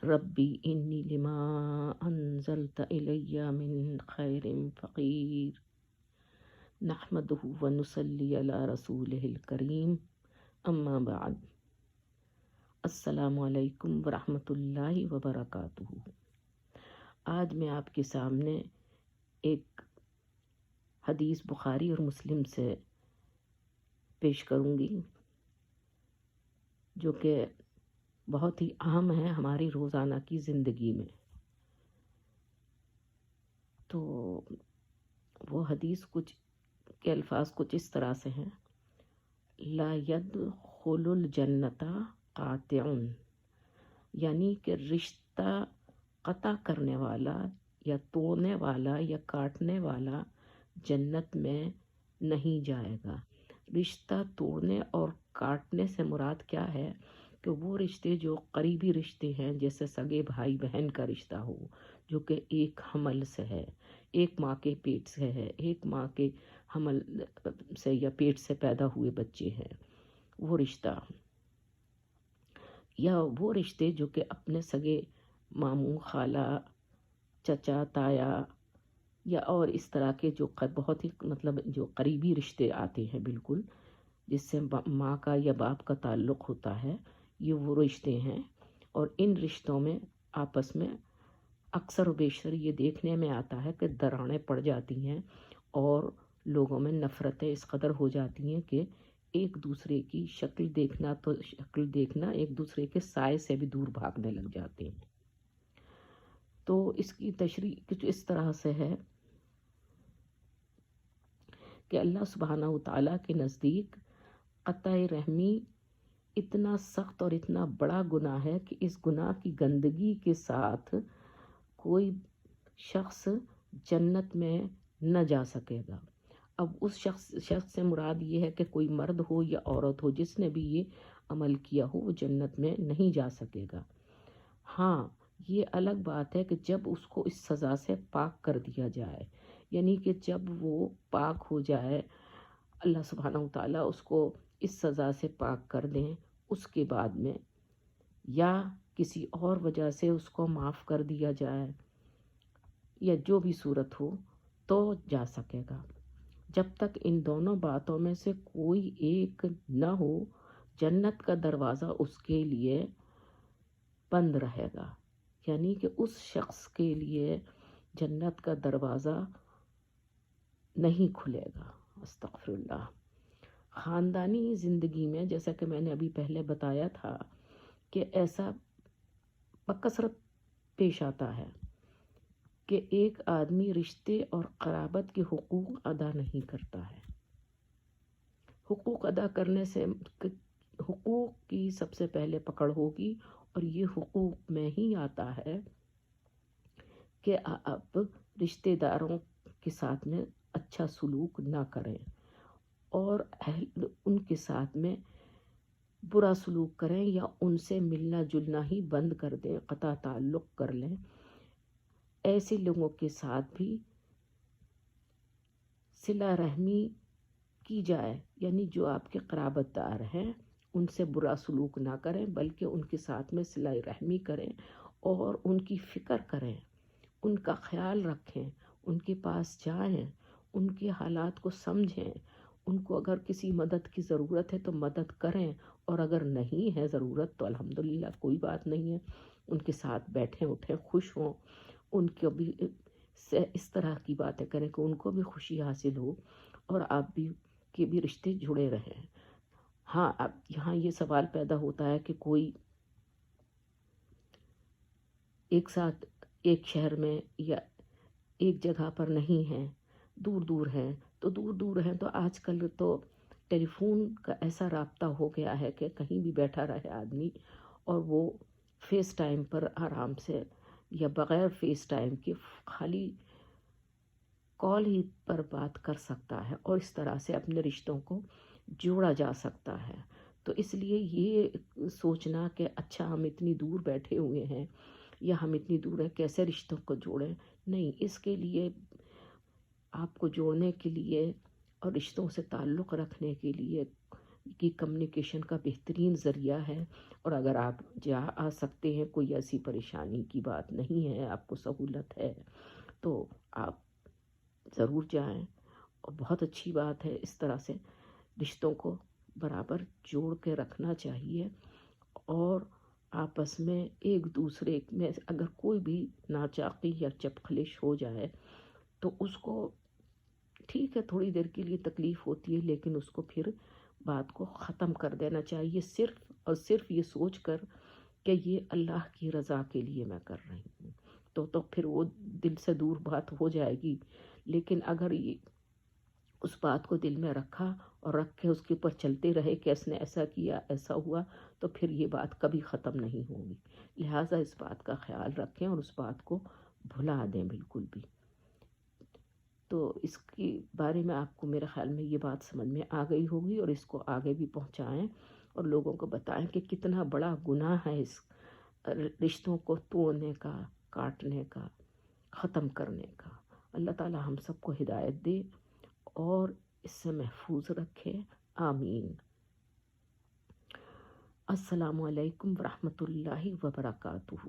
ربی انی لما انزلت الی من خیر فقیر نحمده ونصلی علی رسولہ الکریم اما بعد السلام علیکم ورحمۃ اللہ وبرکاتہ۔ آج میں آپ کے سامنے ایک حدیث بخاری اور مسلم سے پیش کروں گی جو کہ بہت ہی اہم ہے ہماری روزانہ کی زندگی میں۔ تو وہ حدیث کچھ کے الفاظ کچھ اس طرح سے ہیں: لا يدخل الجنت قاطع، یعنی کہ رشتہ قطع کرنے والا یا توڑنے والا یا کاٹنے والا جنت میں نہیں جائے گا۔ رشتہ توڑنے اور کاٹنے سے مراد کیا ہے کہ وہ رشتے جو قریبی رشتے ہیں، جیسے سگے بھائی بہن کا رشتہ ہو جو کہ ایک حمل سے ہے، ایک ماں کے پیٹ سے ہے، ایک ماں کے حمل سے یا پیٹ سے پیدا ہوئے بچے ہیں، وہ رشتہ، یا وہ رشتے جو کہ اپنے سگے ماموں، خالہ، چچا، تایا یا اور اس طرح کے جو بہت ہی جو قریبی رشتے آتے ہیں بالکل، جس سے ماں کا یا باپ کا تعلق ہوتا ہے، یہ وہ رشتے ہیں۔ اور ان رشتوں میں آپس میں اکثر و بیشتر یہ دیکھنے میں آتا ہے کہ دراڑیں پڑ جاتی ہیں اور لوگوں میں نفرتیں اس قدر ہو جاتی ہیں کہ ایک دوسرے کی شکل دیکھنا ایک دوسرے کے سائے سے بھی دور بھاگنے لگ جاتے ہیں۔ تو اس کی تشریح کچھ اس طرح سے ہے کہ اللہ سبحانہ وتعالیٰ کے نزدیک قطع رحمی اتنا سخت اور اتنا بڑا گناہ ہے کہ اس گناہ کی گندگی کے ساتھ کوئی شخص جنت میں نہ جا سکے گا۔ اب اس شخص سے مراد یہ ہے کہ کوئی مرد ہو یا عورت ہو، جس نے بھی یہ عمل کیا ہو وہ جنت میں نہیں جا سکے گا۔ ہاں، یہ الگ بات ہے کہ جب اس کو اس سزا سے پاک کر دیا جائے، یعنی کہ جب وہ پاک ہو جائے، اللہ سبحانہ وتعالیٰ اس کو اس سزا سے پاک کر دیں، اس کے بعد میں یا کسی اور وجہ سے اس کو معاف کر دیا جائے یا جو بھی صورت ہو تو جا سکے گا۔ جب تک ان دونوں باتوں میں سے کوئی ایک نہ ہو، جنت کا دروازہ اس کے لیے بند رہے گا، یعنی کہ اس شخص کے لیے جنت کا دروازہ نہیں کھلے گا۔ استغفر اللہ۔ خاندانی زندگی میں جیسا کہ میں نے ابھی پہلے بتایا تھا کہ ایسا بکثرت پیش آتا ہے کہ ایک آدمی رشتے اور قرابت کے حقوق ادا نہیں کرتا ہے۔ حقوق ادا کرنے سے حقوق کی سب سے پہلے پکڑ ہوگی، اور یہ حقوق میں ہی آتا ہے کہ آپ رشتہ داروں کے ساتھ میں اچھا سلوک نہ کریں اور ان کے ساتھ میں برا سلوک کریں یا ان سے ملنا جلنا ہی بند کر دیں، قطع تعلق کر لیں۔ ایسے لوگوں کے ساتھ بھی صلہ رحمی کی جائے، یعنی جو آپ کے قرابت دار ہیں ان سے برا سلوک نہ کریں بلکہ ان کے ساتھ میں صلہ رحمی کریں اور ان کی فکر کریں، ان کا خیال رکھیں، ان کے پاس جائیں، ان کے حالات کو سمجھیں، ان کو اگر کسی مدد کی ضرورت ہے تو مدد کریں، اور اگر نہیں ہے ضرورت تو الحمدللہ کوئی بات نہیں ہے، ان کے ساتھ بیٹھیں اٹھیں، خوش ہوں، ان کو بھی اس طرح کی باتیں کریں کہ ان کو بھی خوشی حاصل ہو اور آپ بھی کے بھی رشتے جڑے رہیں۔ ہاں، اب یہاں یہ سوال پیدا ہوتا ہے کہ کوئی ایک ساتھ ایک شہر میں یا ایک جگہ پر نہیں ہیں، دور دور ہیں، تو آج کل تو ٹیلی فون کا ایسا رابطہ ہو گیا ہے کہ کہیں بھی بیٹھا رہے آدمی اور وہ فیس ٹائم پر آرام سے یا بغیر فیس ٹائم کے خالی کال ہی پر بات کر سکتا ہے، اور اس طرح سے اپنے رشتوں کو جوڑا جا سکتا ہے۔ تو اس لیے یہ سوچنا کہ اچھا ہم اتنی دور بیٹھے ہوئے ہیں یا ہم اتنی دور ہیں کیسے رشتوں کو جوڑیں، نہیں، اس کے لیے آپ کو جوڑنے کے لیے اور رشتوں سے تعلق رکھنے کے لیے کی کمیونیکیشن کا بہترین ذریعہ ہے، اور اگر آپ آ سکتے ہیں، کوئی ایسی پریشانی کی بات نہیں ہے، آپ کو سہولت ہے تو آپ ضرور جائیں۔ اور بہت اچھی بات ہے، اس طرح سے رشتوں کو برابر جوڑ کے رکھنا چاہیے، اور آپس میں ایک دوسرے میں اگر کوئی بھی ناچاقی یا چپخلش ہو جائے تو اس کو، ٹھیک ہے تھوڑی دیر کے لیے تکلیف ہوتی ہے، لیکن اس کو پھر بات کو ختم کر دینا چاہیے، صرف اور صرف یہ سوچ کر کہ یہ اللہ کی رضا کے لیے میں کر رہی ہوں، تو پھر وہ دل سے دور بات ہو جائے گی۔ لیکن اگر یہ اس بات کو دل میں رکھا اور رکھ کے اس کے اوپر چلتے رہے کہ اس نے ایسا کیا، ایسا ہوا، تو پھر یہ بات کبھی ختم نہیں ہوگی۔ لہٰذا اس بات کا خیال رکھیں اور اس بات کو بھلا دیں بالکل بھی۔ تو اس کے بارے میں آپ کو میرے خیال میں یہ بات سمجھ میں آ گئی ہوگی، اور اس کو آگے بھی پہنچائیں اور لوگوں کو بتائیں کہ کتنا بڑا گناہ ہے اس رشتوں کو توڑنے کا، کاٹنے کا، ختم کرنے کا۔ اللہ تعالی ہم سب کو ہدایت دے اور اس سے محفوظ رکھے، آمین۔ السلام علیکم ورحمۃ اللہ وبرکاتہ۔